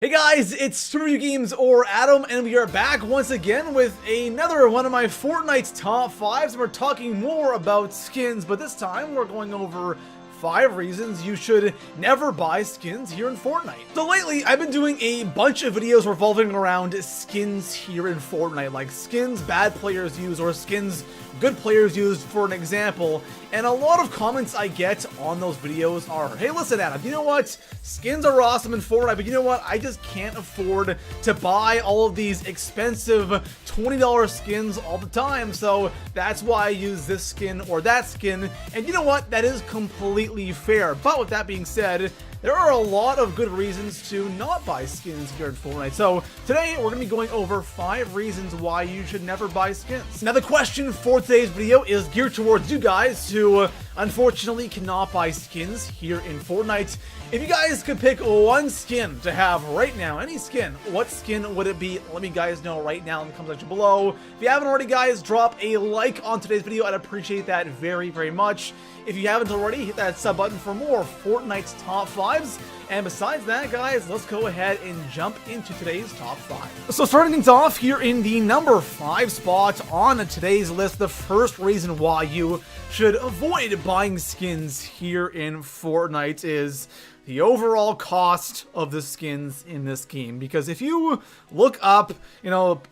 Hey guys, it's Super Games or Adam, and we are back once again with another one of my Fortnite's top 5s, and we're talking more about skins, but this time we're going over 5 reasons you should never buy skins here in Fortnite. So lately, I've been doing a bunch of videos revolving around skins here in Fortnite, like skins bad players use or skins good players use, for an example. And a lot of comments I get on those videos are, hey listen Adam, you know what, skins are awesome in Fortnite, but you know what, I just can't afford to buy all of these expensive $20 skins all the time, so that's why I use this skin or that skin. And you know what, that is completely fair. But with that being said, there are a lot of good reasons to not buy skins here in Fortnite. So today we're going to be going over 5 reasons why you should never buy skins. Now the question for today's video is geared towards you guys who unfortunately cannot buy skins here in Fortnite. If you guys could pick one skin to have right now, any skin, what skin would it be? Let me guys know right now in the comment section below. If you haven't already, guys, drop a like on today's video. I'd appreciate that very, very much. If you haven't already, hit that sub button for more Fortnite's top 5s. And besides that, guys, let's go ahead and jump into today's top 5. So starting things off here in the number 5 spot on today's list, the first reason why you should avoid buying skins here in Fortnite is the overall cost of the skins in this game. Because if you look up,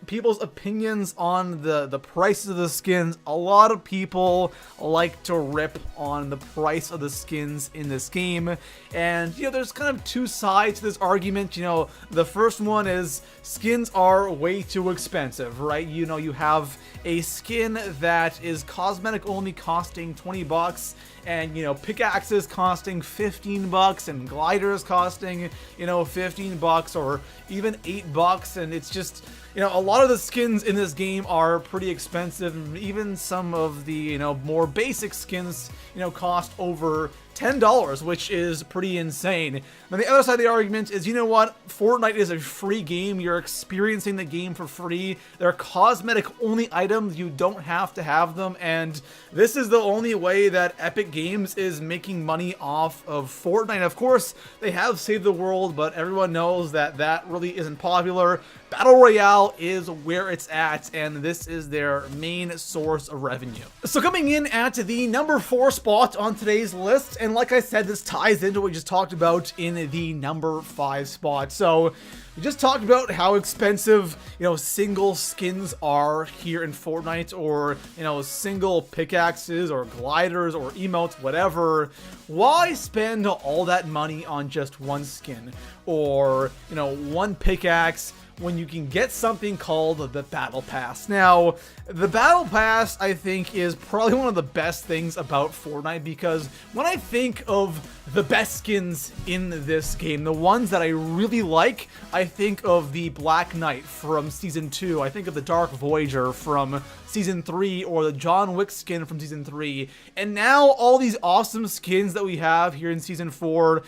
people's opinions on the prices of the skins, a lot of people like to rip on the price of the skins in this game. And, there's kind of 2 sides to this argument. The first one is skins are way too expensive, right? You have a skin that is cosmetic only costing 20 bucks, and pickaxes costing 15 bucks, and gliders costing 15 bucks or even 8 bucks, and it's just a lot of the skins in this game are pretty expensive, and even some of the more basic skins cost over $10, which is pretty insane. Now the other side of the argument is, Fortnite is a free game. You're experiencing the game for free. They're cosmetic only items. You don't have to have them, and this is the only way that Epic Games is making money off of Fortnite. Of course, they have saved the world, but everyone knows that that really isn't popular. Battle Royale is where it's at, and this is their main source of revenue. So coming in at the number 4 spot on today's list, and like I said, this ties into what we just talked about in the number 5 spot. So we just talked about how expensive, single skins are here in Fortnite, or, single pickaxes or gliders or emotes, whatever. Why spend all that money on just one skin or, one pickaxe when you can get something called the Battle Pass? Now, the Battle Pass, I think, is probably one of the best things about Fortnite, because when I think of the best skins in this game, the ones that I really like, I think of the Black Knight from Season 2, I think of the Dark Voyager from Season 3, or the John Wick skin from Season 3, and now all these awesome skins that we have here in Season 4,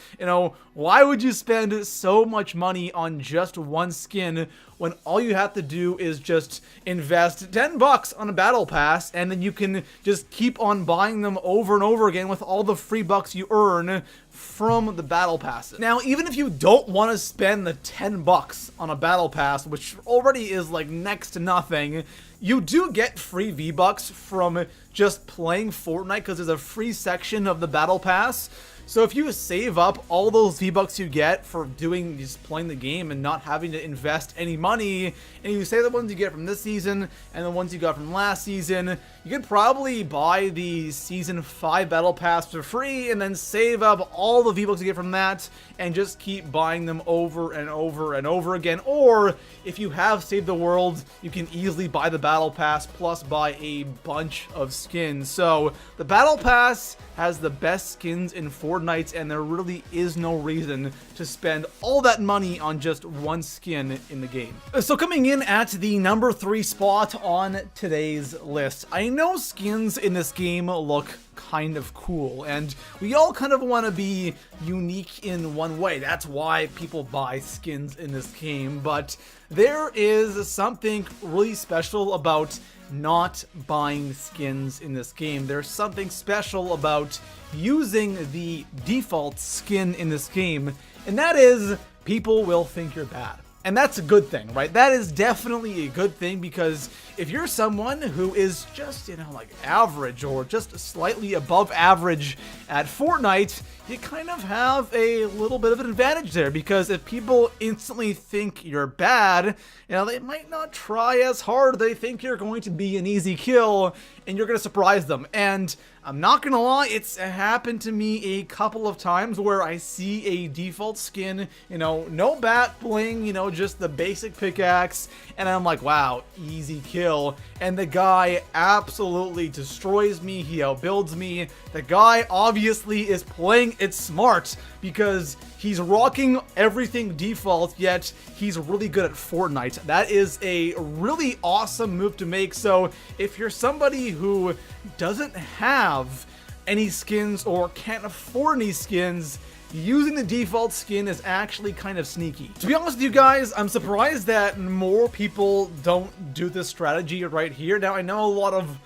why would you spend so much money on just one skin when all you have to do is just invest 10 bucks on a Battle Pass, and then you can just keep on buying them over and over again with all the free bucks you earn from the Battle Passes. Now, even if you don't want to spend the 10 bucks on a Battle Pass, which already is like next to nothing, you do get free V-Bucks from just playing Fortnite, because there's a free section of the Battle Pass. So if you save up all those V-Bucks you get for just playing the game and not having to invest any money, and you save the ones you get from this season and the ones you got from last season, you could probably buy the Season 5 Battle Pass for free and then save up all the V-Bucks you get from that and just keep buying them over and over and over again. Or if you have saved the world, you can easily buy the Battle Pass plus buy a bunch of skins. So the Battle Pass has the best skins in Fortnite, and there really is no reason to spend all that money on just one skin in the game. So coming in at the number 3 spot on today's list, I know skins in this game look kind of cool, and we all kind of want to be unique in one way. That's why people buy skins in this game, but there is something really special about not buying skins in this game. There's something special about using the default skin in this game and that is people will think you're bad. And that's a good thing, right? That is definitely a good thing, because if you're someone who is just, like average or just slightly above average at Fortnite, you kind of have a little bit of an advantage there, because if people instantly think you're bad, they might not try as hard. They think you're going to be an easy kill and you're going to surprise them. And I'm not gonna lie, it's happened to me a couple of times where I see a default skin, no bat bling, just the basic pickaxe, and I'm like, wow, easy kill. And the guy absolutely destroys me, he outbuilds me. The guy obviously is playing it smart, because he's rocking everything default, yet he's really good at Fortnite. That is a really awesome move to make. So if you're somebody who doesn't have any skins or can't afford any skins, using the default skin is actually kind of sneaky. To be honest with you guys, I'm surprised that more people don't do this strategy right here. Now, I know a lot of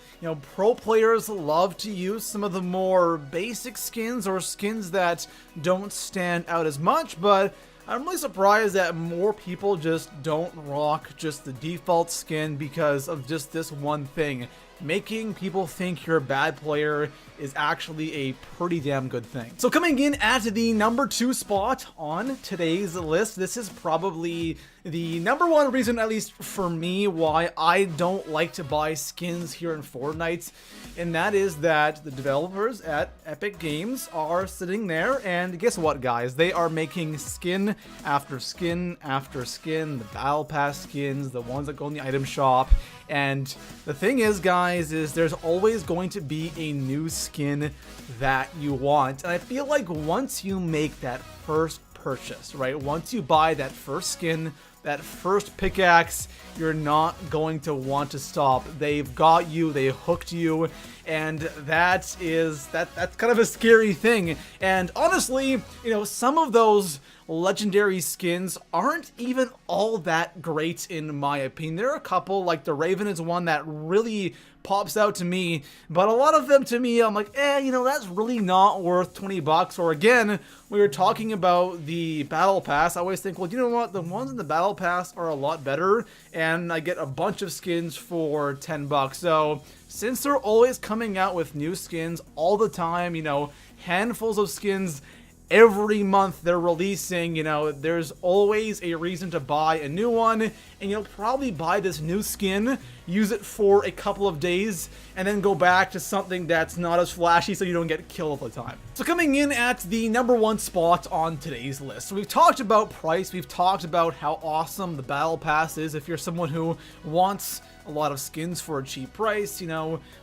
pro players love to use some of the more basic skins or skins that don't stand out as much, but I'm really surprised that more people just don't rock just the default skin because of just this one thing. Making people think you're a bad player is actually a pretty damn good thing. So coming in at the number 2 spot on today's list, this is probably the number 1 reason, at least for me, why I don't like to buy skins here in Fortnite, and that is that the developers at Epic Games are sitting there, and guess what, guys? They are making skin after skin after skin, the Battle Pass skins, the ones that go in the item shop, and the thing is, guys, is there's always going to be a new skin that you want, and I feel like once you make that first purchase, right? Once you buy that first skin, that first pickaxe, you're not going to want to stop. They've got you, they hooked you, and that's kind of a scary thing. And honestly, some of those legendary skins aren't even all that great in my opinion. There are a couple, like the Raven is one that really pops out to me, but a lot of them to me, I'm like, that's really not worth 20 bucks. Or again, we were talking about the Battle Pass. I always think, well, you know what? The ones in the Battle Pass are a lot better, and I get a bunch of skins for 10 bucks. So since they're always coming out with new skins all the time, handfuls of skins every month they're releasing, there's always a reason to buy a new one, and you'll probably buy this new skin, use it for a couple of days, and then go back to something that's not as flashy so you don't get killed all the time. So coming in at the number 1 spot on today's list, so we've talked about price, we've talked about how awesome the Battle Pass is if you're someone who wants a lot of skins for a cheap price.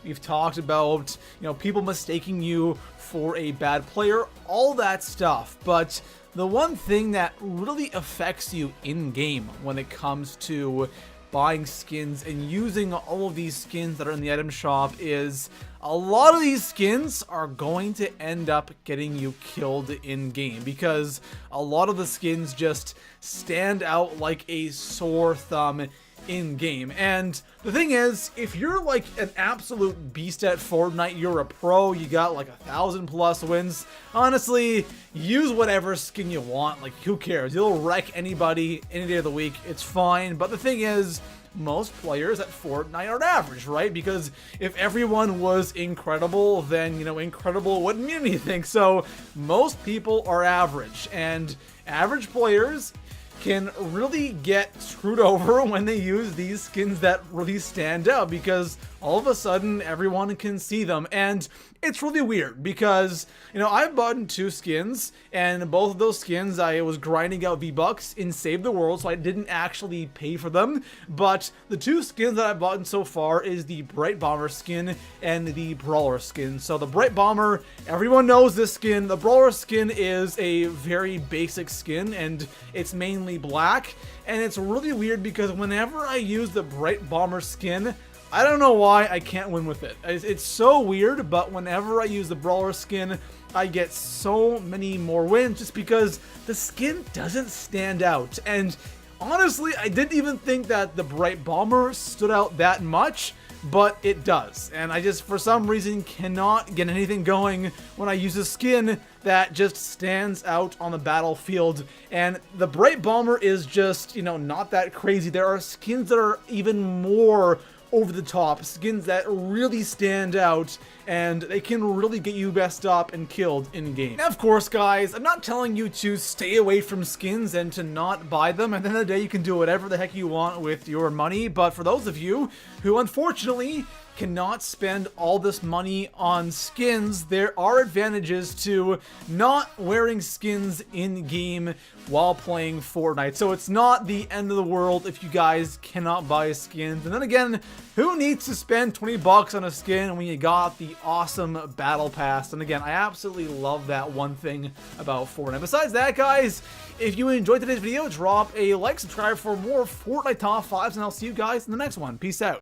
We've talked about, people mistaking you for a bad player, all that stuff. But the one thing that really affects you in-game when it comes to buying skins and using all of these skins that are in the item shop is a lot of these skins are going to end up getting you killed in-game, because a lot of the skins just stand out like a sore thumb in-game. And the thing is, if you're like an absolute beast at Fortnite, you're a pro, you got like 1,000+ wins, honestly, use whatever skin you want. Like, who cares? You'll wreck anybody any day of the week, it's fine. But the thing is, most players at Fortnite are average, right? Because if everyone was incredible, then, incredible wouldn't mean anything. So most people are average, and average players can really get screwed over when they use these skins that really stand out, because all of a sudden everyone can see them. And it's really weird because, I've bought 2 skins, and both of those skins I was grinding out V-Bucks in Save the World, so I didn't actually pay for them. But the 2 skins that I've bought so far is the Bright Bomber skin and the Brawler skin. So the Bright Bomber, everyone knows this skin. The Brawler skin is a very basic skin, and it's mainly black. And it's really weird because whenever I use the Bright Bomber skin, I don't know why I can't win with it. It's so weird, but whenever I use the Brawler skin, I get so many more wins just because the skin doesn't stand out. And honestly, I didn't even think that the Bright Bomber stood out that much, but it does. And I just, for some reason, cannot get anything going when I use a skin that just stands out on the battlefield. And the Bright Bomber is just, you know, not that crazy. There are skins that are even more over the top, skins that really stand out, and they can really get you messed up and killed in game. Now, of course, guys, I'm not telling you to stay away from skins and to not buy them. At the end of the day, you can do whatever the heck you want with your money, but for those of you who unfortunately cannot spend all this money on skins, there are advantages to not wearing skins in game while playing Fortnite. So it's not the end of the world if you guys cannot buy skins. And then again, who needs to spend 20 bucks on a skin when you got the awesome battle pass? And again, I absolutely love that one thing about Fortnite. Besides that, guys, if you enjoyed today's video, drop a like, subscribe for more Fortnite top 5s, and I'll see you guys in the next one. Peace out.